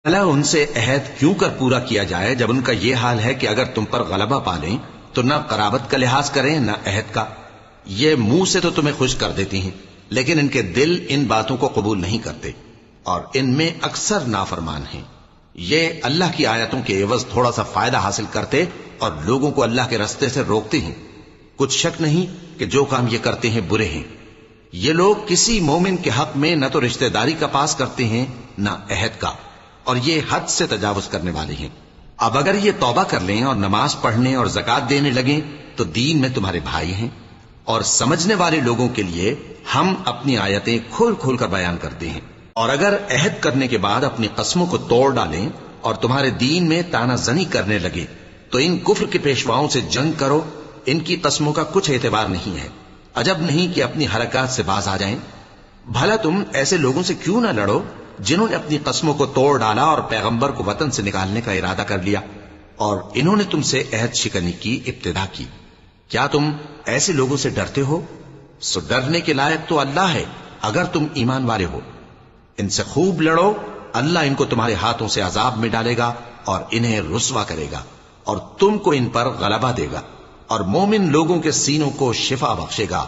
بھلا ان سے عہد کیوں کر پورا کیا جائے جب ان کا یہ حال ہے کہ اگر تم پر غلبہ پالیں تو نہ قرابت کا لحاظ کریں نہ عہد کا. یہ منہ سے تو تمہیں خوش کر دیتی ہیں لیکن ان کے دل ان باتوں کو قبول نہیں کرتے اور ان میں اکثر نافرمان ہیں. یہ اللہ کی آیتوں کے عوض تھوڑا سا فائدہ حاصل کرتے اور لوگوں کو اللہ کے رستے سے روکتے ہیں. کچھ شک نہیں کہ جو کام یہ کرتے ہیں برے ہیں. یہ لوگ کسی مومن کے حق میں نہ تو رشتہ داری کا پاس کرتے ہیں نہ عہد کا، اور یہ حد سے تجاوز کرنے والے ہیں. اب اگر یہ توبہ کر لیں اور نماز پڑھنے اور زکات دینے لگیں تو دین میں تمہارے بھائی ہیں. اور سمجھنے والے لوگوں کے لیے ہم اپنی آیتیں کھول کھول کر بیان کرتے ہیں. اور اگر عہد کرنے کے بعد اپنی قسموں کو توڑ ڈالیں اور تمہارے دین میں تانا زنی کرنے لگے تو ان کفر کے پیشواؤں سے جنگ کرو. ان کی قسموں کا کچھ اعتبار نہیں ہے. عجب نہیں کہ اپنی حرکات سے باز آ جائیں. بھلا تم ایسے لوگوں سے کیوں نہ لڑو جنہوں نے اپنی قسموں کو توڑ ڈالا اور پیغمبر کو وطن سے نکالنے کا ارادہ کر لیا اور انہوں نے تم سے عہد شکنی کی ابتدا کی. کیا تم ایسے لوگوں سے ڈرتے ہو؟ سو ڈرنے کے لائق تو اللہ ہے اگر تم ایمان والے ہو. ان سے خوب لڑو. اللہ ان کو تمہارے ہاتھوں سے عذاب میں ڈالے گا اور انہیں رسوا کرے گا اور تم کو ان پر غلبہ دے گا اور مومن لوگوں کے سینوں کو شفا بخشے گا.